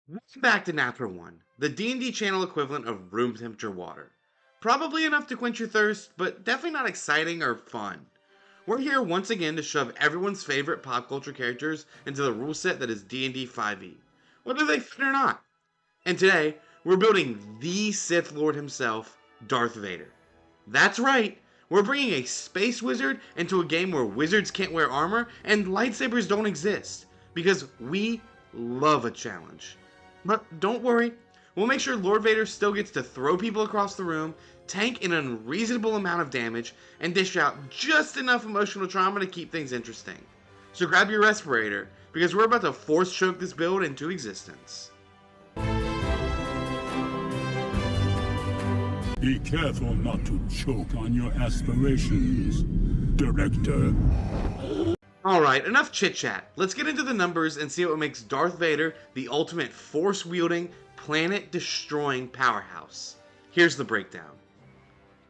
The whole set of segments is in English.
Welcome back to Napper 1, the D&D channel equivalent of room temperature water. Probably enough to quench your thirst, but definitely not exciting or fun. We're here once again to shove everyone's favorite pop culture characters into the rule set that is D&D 5e, whether they fit or not. And today, we're building the Sith Lord himself, Darth Vader. That's right, we're bringing a space wizard into a game where wizards can't wear armor and lightsabers don't exist, because we love a challenge. But don't worry, we'll make sure Lord Vader still gets to throw people across the room, tank an unreasonable amount of damage, and dish out just enough emotional trauma to keep things interesting. So grab your respirator, because we're about to force choke this build into existence. Be careful not to choke on your aspirations, Director. Alright, enough chit chat. Let's get into the numbers and see what makes Darth Vader the ultimate force wielding, planet destroying powerhouse. Here's the breakdown.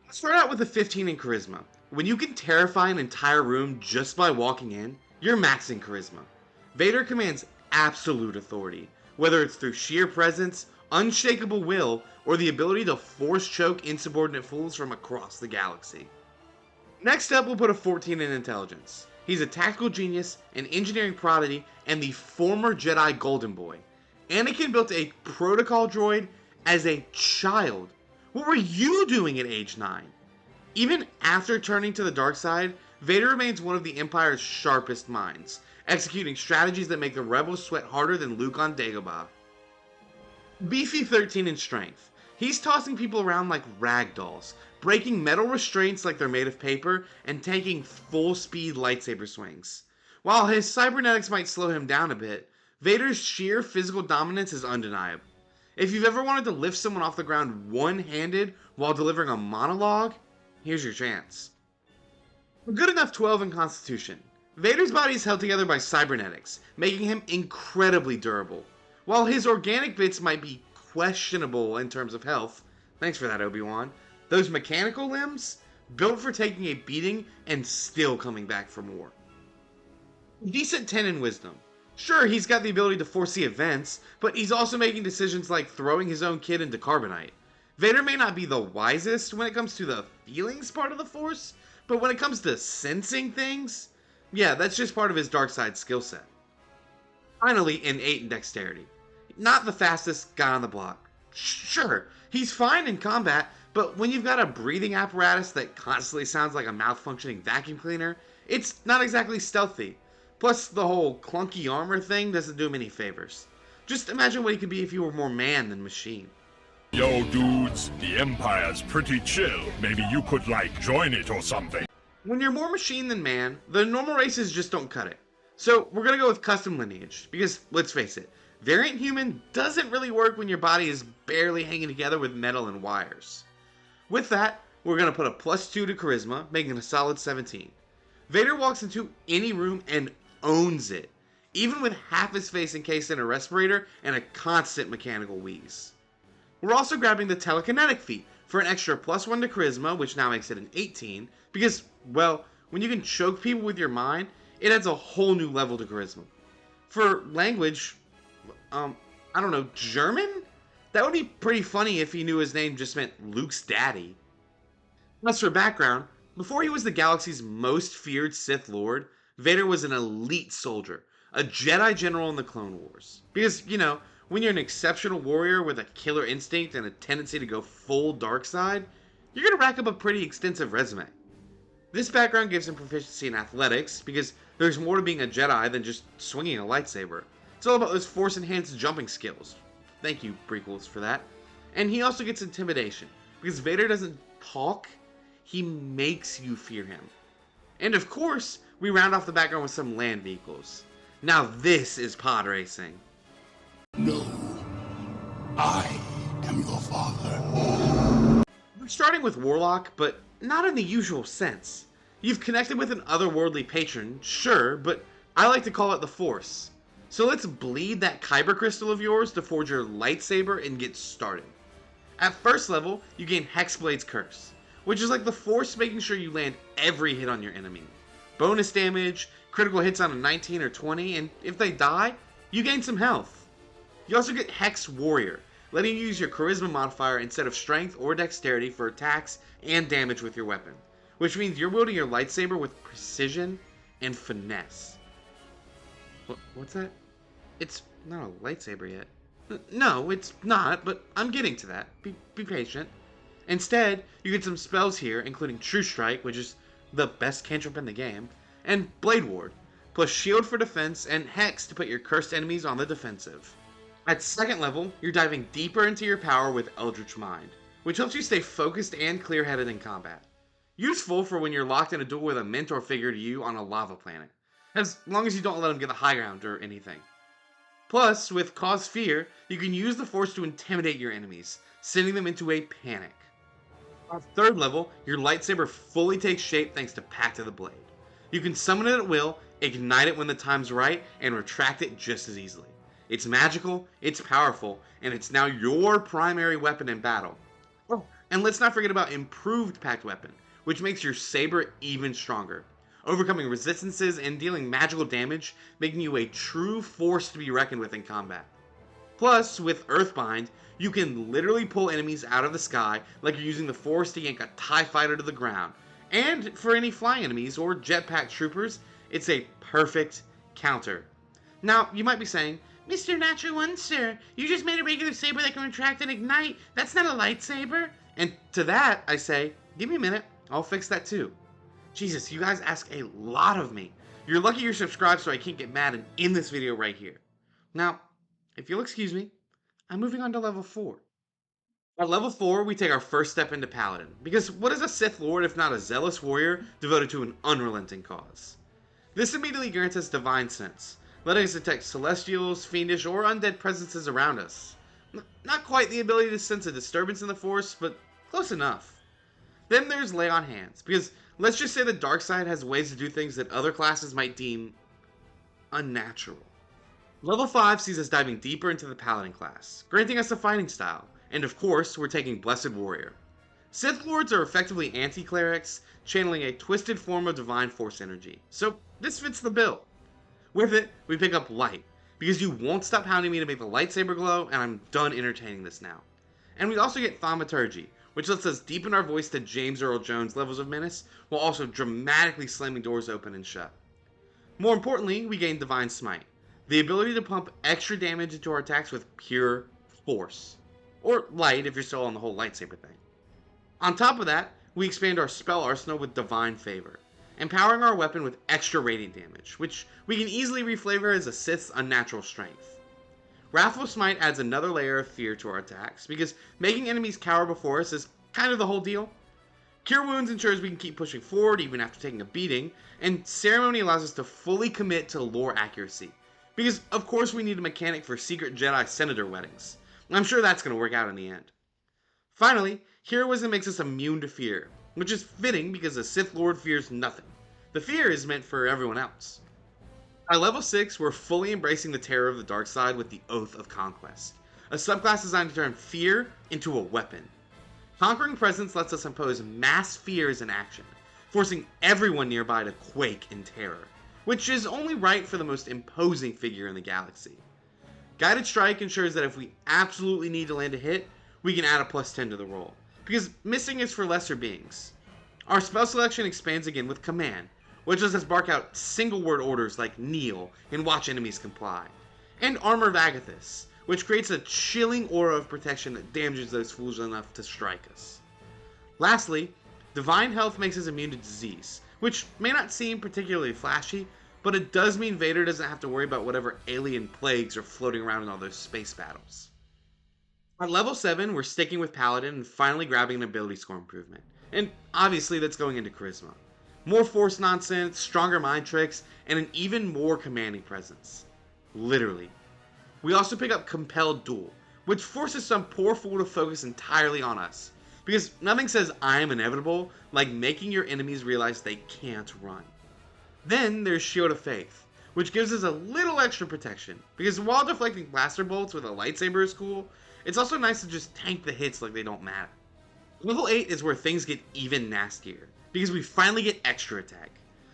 Let's start out with a 15 in charisma. When you can terrify an entire room just by walking in, you're maxing charisma. Vader commands absolute authority, whether it's through sheer presence, unshakable will, or the ability to force choke insubordinate fools from across the galaxy. Next up, we'll put a 14 in intelligence. He's a tactical genius, an engineering prodigy, and the former Jedi Golden Boy. Anakin built a protocol droid as a child. What were you doing at age 9? Even after turning to the dark side, Vader remains one of the Empire's sharpest minds, executing strategies that make the rebels sweat harder than Luke on Dagobah. Beefy 13 in strength. He's tossing people around like rag dolls, breaking metal restraints like they're made of paper, and taking full-speed lightsaber swings. While his cybernetics might slow him down a bit, Vader's sheer physical dominance is undeniable. If you've ever wanted to lift someone off the ground one-handed while delivering a monologue, here's your chance. A good enough 12 in Constitution. Vader's body is held together by cybernetics, making him incredibly durable. While his organic bits might be questionable in terms of health, thanks for that, Obi-Wan, those mechanical limbs, built for taking a beating and still coming back for more. Decent 10 in wisdom. Sure, he's got the ability to foresee events, but he's also making decisions like throwing his own kid into carbonite. Vader may not be the wisest when it comes to the feelings part of the Force, but when it comes to sensing things, yeah, that's just part of his dark side skill set. Finally, an 8 in dexterity. Not the fastest guy on the block. Sure, he's fine in combat, but when you've got a breathing apparatus that constantly sounds like a malfunctioning vacuum cleaner, it's not exactly stealthy. Plus, the whole clunky armor thing doesn't do him any favors. Just imagine what he could be if he were more man than machine. Yo, dudes, the Empire's pretty chill. Maybe you could, join it or something. When you're more machine than man, the normal races just don't cut it. So, we're gonna go with custom lineage, because, let's face it, variant human doesn't really work when your body is barely hanging together with metal and wires. With that, we're going to put a +2 to charisma, making it a solid 17. Vader walks into any room and owns it, even with half his face encased in a respirator and a constant mechanical wheeze. We're also grabbing the telekinetic feat for an extra +1 to charisma, which now makes it an 18, because, well, when you can choke people with your mind, it adds a whole new level to charisma. For language, I don't know, German? That would be pretty funny if he knew his name just meant Luke's daddy. As for background, before he was the galaxy's most feared Sith Lord, Vader was an elite soldier, a Jedi general in the Clone Wars. Because, when you're an exceptional warrior with a killer instinct and a tendency to go full dark side, you're going to rack up a pretty extensive resume. This background gives him proficiency in athletics, because there's more to being a Jedi than just swinging a lightsaber. It's all about those force-enhanced jumping skills. Thank you, prequels, for that. And he also gets intimidation, because Vader doesn't talk, he makes you fear him. And of course, we round off the background with some land vehicles. Now this is pod racing. No, I am your father. We're starting with Warlock, but not in the usual sense. You've connected with an otherworldly patron, sure, but I like to call it the Force. So let's bleed that Kyber crystal of yours to forge your lightsaber and get started. At first level, you gain Hexblade's Curse, which is like the Force making sure you land every hit on your enemy. Bonus damage, critical hits on a 19 or 20, and if they die, you gain some health. You also get Hex Warrior, letting you use your Charisma modifier instead of Strength or Dexterity for attacks and damage with your weapon, which means you're wielding your lightsaber with precision and finesse. What's that? It's not a lightsaber yet. No, it's not, but I'm getting to that. Be patient. Instead, you get some spells here, including True Strike, which is the best cantrip in the game, and Blade Ward, plus Shield for defense and Hex to put your cursed enemies on the defensive. At second level, you're diving deeper into your power with Eldritch Mind, which helps you stay focused and clear-headed in combat. Useful for when you're locked in a duel with a mentor figure to you on a lava planet, as long as you don't let them get the high ground or anything. Plus, with Cause Fear, you can use the Force to intimidate your enemies, sending them into a panic. At third level, your lightsaber fully takes shape thanks to Pact of the Blade. You can summon it at will, ignite it when the time's right, and retract it just as easily. It's magical, it's powerful, and it's now your primary weapon in battle. Oh, and let's not forget about Improved Pact Weapon, which makes your saber even stronger, overcoming resistances and dealing magical damage, making you a true force to be reckoned with in combat. Plus, with Earthbind, you can literally pull enemies out of the sky like you're using the Force to yank a TIE fighter to the ground. And for any flying enemies or jetpack troopers, it's a perfect counter. Now, you might be saying, Mr. Natural One, sir, you just made a regular saber that can retract and ignite. That's not a lightsaber. And to that, I say, give me a minute, I'll fix that too. Jesus, you guys ask a lot of me. You're lucky you're subscribed so I can't get mad and end this video right here. Now, if you'll excuse me, I'm moving on to level 4. At level 4, we take our first step into Paladin, because what is a Sith Lord if not a zealous warrior devoted to an unrelenting cause? This immediately grants us Divine Sense, letting us detect celestials, fiendish, or undead presences around us. Not quite the ability to sense a disturbance in the Force, but close enough. Then there's Lay on Hands, because let's just say the dark side has ways to do things that other classes might deem unnatural. Level 5 sees us diving deeper into the Paladin class, granting us a fighting style, and of course, we're taking Blessed Warrior. Sith Lords are effectively anti-clerics, channeling a twisted form of Divine Force energy, so this fits the bill. With it, we pick up Light, because you won't stop hounding me to make the lightsaber glow, and I'm done entertaining this now. And we also get Thaumaturgy, which lets us deepen our voice to James Earl Jones levels of menace, while also dramatically slamming doors open and shut. More importantly, we gain Divine Smite, the ability to pump extra damage into our attacks with pure force. Or light if you're still on the whole lightsaber thing. On top of that, we expand our spell arsenal with Divine Favor, empowering our weapon with extra radiant damage, which we can easily reflavor as a Sith's unnatural strength. Wrathful Smite adds another layer of fear to our attacks, because making enemies cower before us is kind of the whole deal. Cure Wounds ensures we can keep pushing forward even after taking a beating, and Ceremony allows us to fully commit to lore accuracy, because of course we need a mechanic for secret Jedi senator weddings. I'm sure that's going to work out in the end. Finally, Heroism makes us immune to fear, which is fitting because a Sith Lord fears nothing. The fear is meant for everyone else. By level 6, we're fully embracing the terror of the dark side with the Oath of Conquest, a subclass designed to turn fear into a weapon. Conquering Presence lets us impose mass fears in action, forcing everyone nearby to quake in terror, which is only right for the most imposing figure in the galaxy. Guided Strike ensures that if we absolutely need to land a hit, we can add a +10 to the roll, because missing is for lesser beings. Our spell selection expands again with Command, which lets us bark out single word orders like kneel and watch enemies comply, and Armor of Agathis, which creates a chilling aura of protection that damages those fools enough to strike us. Lastly, Divine Health makes us immune to disease, which may not seem particularly flashy, but it does mean Vader doesn't have to worry about whatever alien plagues are floating around in all those space battles. At level 7, we're sticking with Paladin and finally grabbing an ability score improvement. And obviously that's going into Charisma. More Force nonsense, stronger mind tricks, and an even more commanding presence. Literally. We also pick up Compelled Duel, which forces some poor fool to focus entirely on us. Because nothing says I am inevitable like making your enemies realize they can't run. Then there's Shield of Faith, which gives us a little extra protection, because while deflecting blaster bolts with a lightsaber is cool, it's also nice to just tank the hits like they don't matter. Level 8 is where things get even nastier, because we finally get extra attack.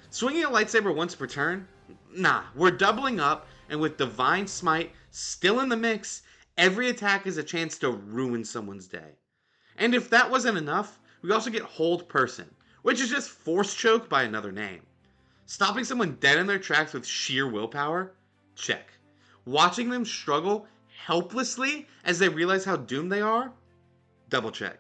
Swinging a lightsaber once per turn? Nah, we're doubling up, and with Divine Smite, Still in the mix, every attack is a chance to ruin someone's day. And if that wasn't enough, we also get Hold Person, which is just Force Choke by another name. Stopping someone dead in their tracks with sheer willpower? Check. Watching them struggle helplessly as they realize how doomed they are? Double check.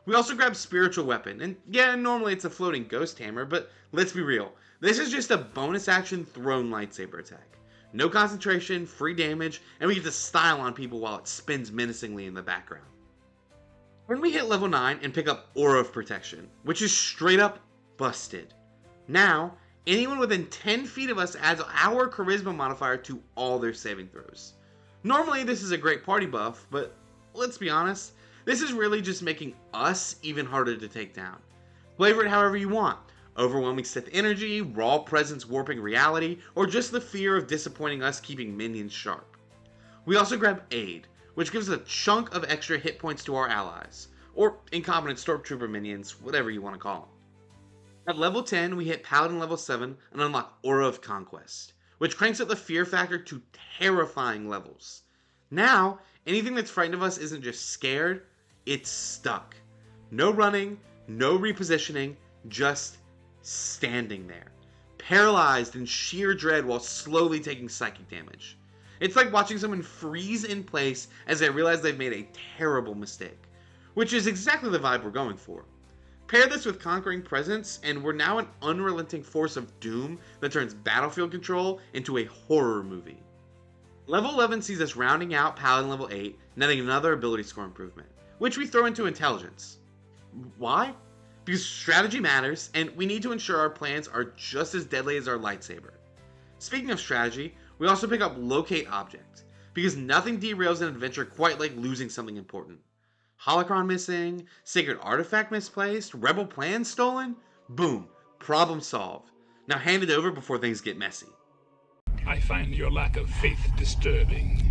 We also grab Spiritual Weapon, and yeah, normally it's a floating ghost hammer, but let's be real, this is just a bonus action thrown lightsaber attack. No concentration, free damage, and we get to style on people while it spins menacingly in the background. Then we hit level 9 and pick up Aura of Protection, which is straight up busted. Now, anyone within 10 feet of us adds our Charisma modifier to all their saving throws. Normally this is a great party buff, but let's be honest, this is really just making us even harder to take down. Flavor it however you want. Overwhelming Sith energy, raw presence warping reality, or just the fear of disappointing us keeping minions sharp. We also grab Aid, which gives a chunk of extra hit points to our allies, or incompetent stormtrooper minions, whatever you want to call them. At level 10, we hit Paladin level 7 and unlock Aura of Conquest, which cranks up the fear factor to terrifying levels. Now, anything that's frightened of us isn't just scared, it's stuck. No running, no repositioning, just standing there, paralyzed in sheer dread while slowly taking psychic damage. It's like watching someone freeze in place as they realize they've made a terrible mistake, which is exactly the vibe we're going for. Pair this with Conquering Presence, and we're now an unrelenting force of doom that turns battlefield control into a horror movie. Level 11 sees us rounding out Paladin level 8, netting another ability score improvement, which we throw into Intelligence. Why? Because strategy matters, and we need to ensure our plans are just as deadly as our lightsaber. Speaking of strategy, we also pick up Locate Object, because nothing derails an adventure quite like losing something important. Holocron missing, Sacred Artifact misplaced, Rebel Plan stolen? Boom, problem solved. Now hand it over before things get messy. I find your lack of faith disturbing.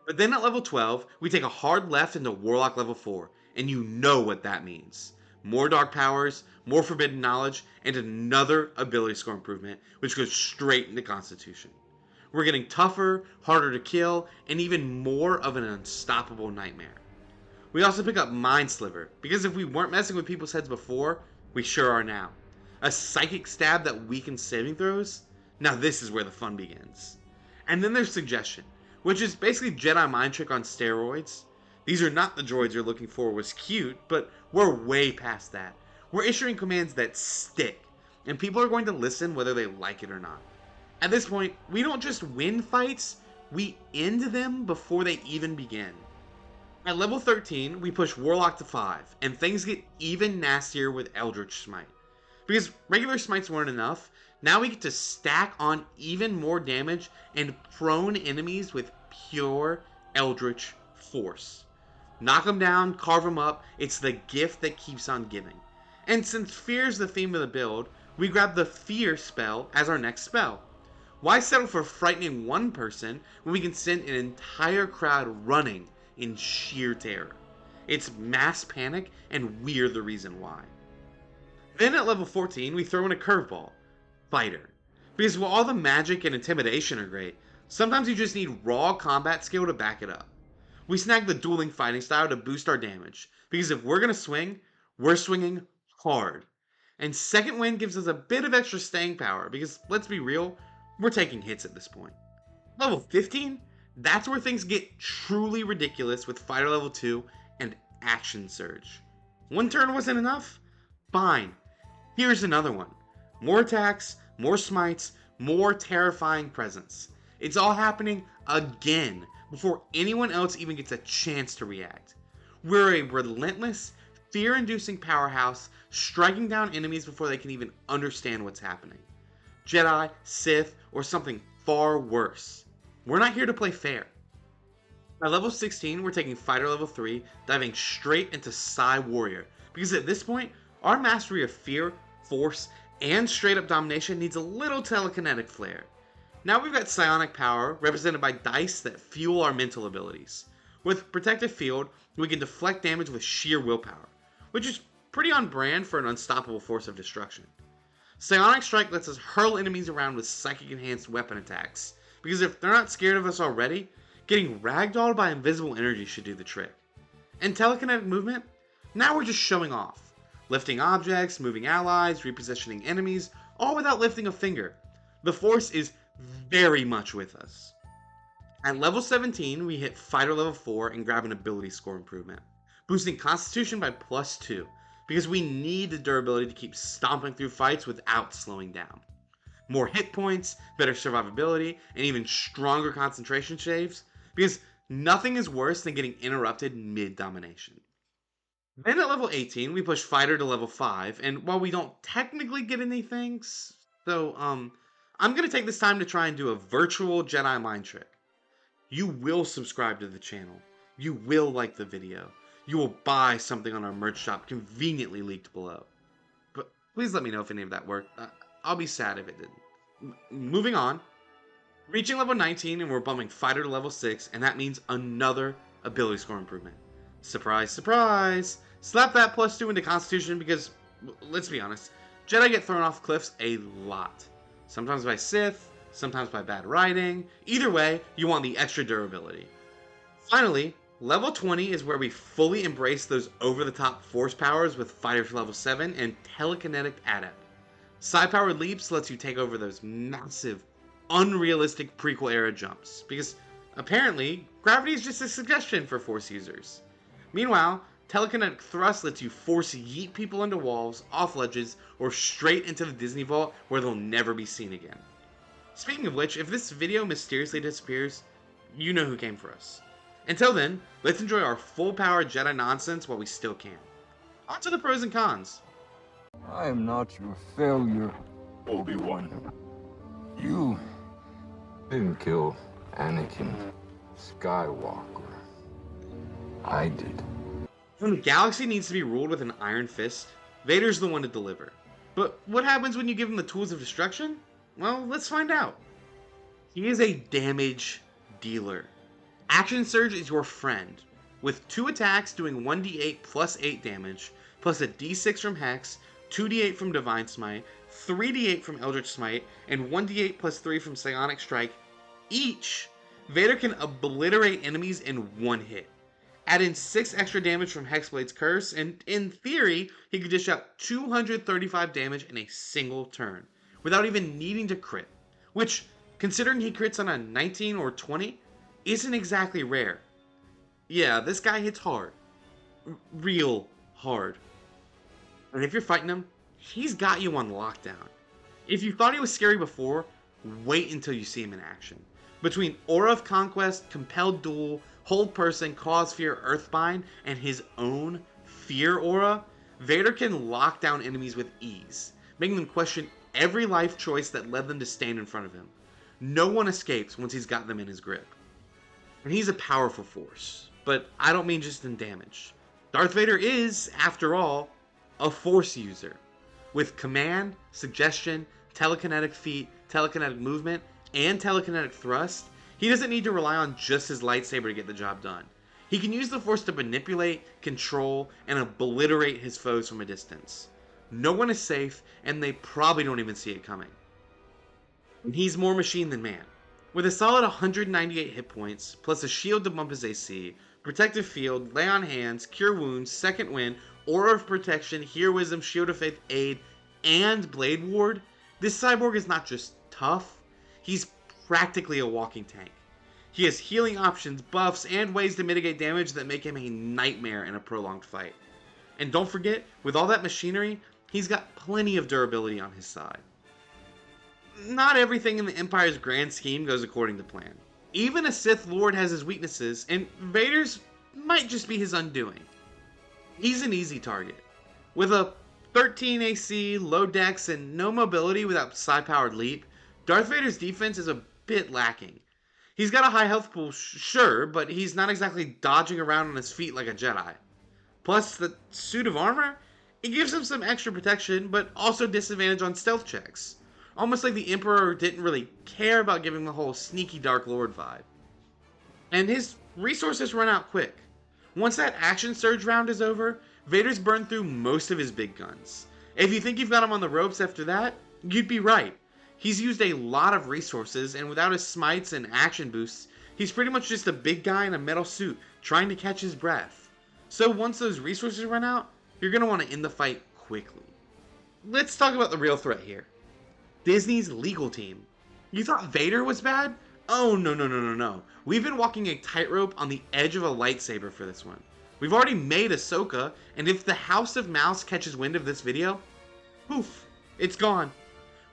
But then at level 12, we take a hard left into Warlock level 4, and you know what that means. More dark powers, more forbidden knowledge, and another ability score improvement, which goes straight into Constitution. We're getting tougher, harder to kill, and even more of an unstoppable nightmare. We also pick up Mind Sliver, because if we weren't messing with people's heads before, we sure are now. A psychic stab that weakens saving throws? Now this is where the fun begins. And then there's Suggestion, which is basically Jedi mind trick on steroids. These are not the droids you're looking for was cute, but we're way past that. We're issuing commands that stick, and people are going to listen whether they like it or not. At this point, we don't just win fights, we end them before they even begin. At level 13, we push Warlock to 5, and things get even nastier with Eldritch Smite. Because regular smites weren't enough, now we get to stack on even more damage and prone enemies with pure Eldritch Force. Knock them down, carve them up, it's the gift that keeps on giving. And since fear is the theme of the build, we grab the Fear spell as our next spell. Why settle for frightening one person when we can send an entire crowd running in sheer terror? It's mass panic, and we're the reason why. Then at level 14, we throw in a curveball, Fighter. Because while all the magic and intimidation are great, sometimes you just need raw combat skill to back it up. We snag the dueling fighting style to boost our damage, because if we're gonna swing, we're swinging hard. And Second Wind gives us a bit of extra staying power, because let's be real, we're taking hits at this point. Level 15? That's where things get truly ridiculous with Fighter level 2 and Action Surge. One turn wasn't enough? Fine. Here's another one. More attacks, more smites, more terrifying presence. It's all happening again before anyone else even gets a chance to react. We're a relentless, fear-inducing powerhouse, striking down enemies before they can even understand what's happening. Jedi, Sith, or something far worse. We're not here to play fair. At level 16, we're taking Fighter level 3, diving straight into Psy Warrior, because at this point, our mastery of fear, force, and straight-up domination needs a little telekinetic flair. Now we've got psionic power, represented by dice that fuel our mental abilities. With Protective Field, we can deflect damage with sheer willpower, which is pretty on brand for an unstoppable force of destruction. Psionic Strike lets us hurl enemies around with psychic enhanced weapon attacks, because if they're not scared of us already, getting ragdolled by invisible energy should do the trick. And telekinetic movement? Now we're just showing off. Lifting objects, moving allies, repositioning enemies, all without lifting a finger. The Force is very much with us. At level 17, we hit Fighter level 4 and grab an ability score improvement, boosting Constitution by +2, because we need the durability to keep stomping through fights without slowing down. More hit points, better survivability, and even stronger concentration saves, because nothing is worse than getting interrupted mid-domination. Then at level 18, we push Fighter to level 5, and while we don't technically get anything, I'm going to take this time to try and do a virtual Jedi mind trick. You will subscribe to the channel. You will like the video. You will buy something on our merch shop conveniently linked below. But please let me know if any of that worked. I'll be sad if it didn't. Moving on. Reaching level 19 and we're bumping Fighter to level 6, and that means another ability score improvement. Surprise, surprise! Slap that +2 into Constitution because, let's be honest, Jedi get thrown off cliffs a lot. Sometimes by Sith, sometimes by bad writing. Either way, you want the extra durability. Finally, level 20 is where we fully embrace those over-the-top force powers with Fighter to level 7 and Telekinetic Adept. Psi-powered leaps lets you take over those massive, unrealistic prequel-era jumps, because apparently, gravity is just a suggestion for Force users. Meanwhile, Telekinetic Thrust lets you force yeet people into walls, off ledges, or straight into the Disney Vault where they'll never be seen again. Speaking of which, if this video mysteriously disappears, you know who came for us. Until then, let's enjoy our full-power Jedi nonsense while we still can. On to the pros and cons. I am not your failure, Obi-Wan. You didn't kill Anakin Skywalker. I did. When the galaxy needs to be ruled with an iron fist, Vader's the one to deliver. But what happens when you give him the tools of destruction? Well, let's find out. He is a damage dealer. Action Surge is your friend, with 2 attacks doing 1d8 plus 8 damage, plus a d6 from Hex, 2d8 from Divine Smite, 3d8 from Eldritch Smite, and 1d8 plus 3 from Psionic Strike. Each, Vader can obliterate enemies in one hit. Add in 6 extra damage from Hexblade's Curse, and in theory, he could dish out 235 damage in a single turn, without even needing to crit, which, considering he crits on a 19 or 20, isn't exactly rare. Yeah, this guy hits hard. Real hard. And if you're fighting him, he's got you on lockdown. If you thought he was scary before, wait until you see him in action. Between Aura of Conquest, Compelled Duel, Hold Person, Cause Fear, Earthbind, and his own Fear Aura, Vader can lock down enemies with ease, making them question every life choice that led them to stand in front of him. No one escapes once he's got them in his grip. And he's a powerful force, but I don't mean just in damage. Darth Vader is, after all, a Force user. With command, suggestion, telekinetic feat, telekinetic movement, and telekinetic thrust, he doesn't need to rely on just his lightsaber to get the job done. He can use the Force to manipulate, control, and obliterate his foes from a distance. No one is safe, and they probably don't even see it coming. And he's more machine than man. With a solid 198 hit points, plus a shield to bump his AC, protective field, lay on hands, cure wounds, second wind, aura of protection, hear wisdom, shield of faith, aid, and blade ward, this cyborg is not just tough, he's practically a walking tank. He has healing options, buffs, and ways to mitigate damage that make him a nightmare in a prolonged fight. And don't forget, with all that machinery, he's got plenty of durability on his side. Not everything in the Empire's grand scheme goes according to plan. Even a Sith Lord has his weaknesses, and Vader's might just be his undoing. He's an easy target. With a 13 AC, low dex, and no mobility without psi-powered leap, Darth Vader's defense is a bit lacking. He's got a high health pool, sure, but he's not exactly dodging around on his feet like a Jedi. Plus, the suit of armor, it gives him some extra protection, but also disadvantage on stealth checks. Almost like the Emperor didn't really care about giving the whole sneaky Dark Lord vibe. And his resources run out quick. Once that action surge round is over, Vader's burned through most of his big guns. If you think you've got him on the ropes after that, you'd be right. He's used a lot of resources, and without his smites and action boosts, he's pretty much just a big guy in a metal suit trying to catch his breath. So once those resources run out, you're going to want to end the fight quickly. Let's talk about the real threat here. Disney's legal team. You thought Vader was bad? Oh, no. We've been walking a tightrope on the edge of a lightsaber for this one. We've already made Ahsoka, and if the House of Mouse catches wind of this video, poof, it's gone.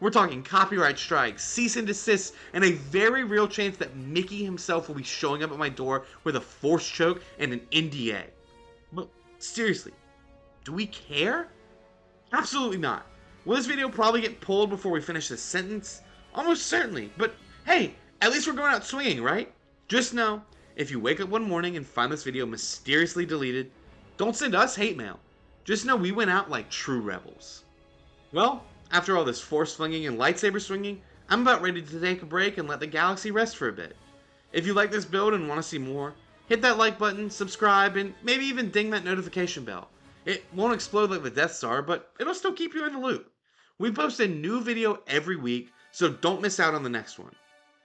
We're talking copyright strikes, cease and desist, and a very real chance that Mickey himself will be showing up at my door with a force choke and an NDA. But seriously, do we care? Absolutely not. Will this video probably get pulled before we finish this sentence? Almost certainly, but hey, at least we're going out swinging, right? Just know, if you wake up one morning and find this video mysteriously deleted, don't send us hate mail. Just know we went out like true rebels. Well, after all this force flinging and lightsaber swinging, I'm about ready to take a break and let the galaxy rest for a bit. If you like this build and want to see more, hit that like button, subscribe, and maybe even ding that notification bell. It won't explode like the Death Star, but it'll still keep you in the loop. We post a new video every week, so don't miss out on the next one.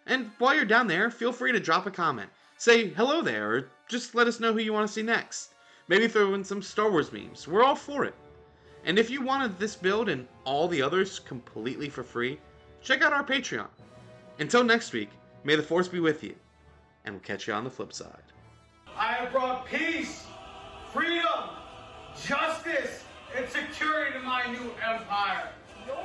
And while you're down there, feel free to drop a comment. Say hello there, or just let us know who you want to see next. Maybe throw in some Star Wars memes. We're all for it. And if you wanted this build and all the others completely for free, check out our Patreon. Until next week, may the Force be with you, and we'll catch you on the flip side. I have brought peace, freedom, justice, and security to my new empire. Your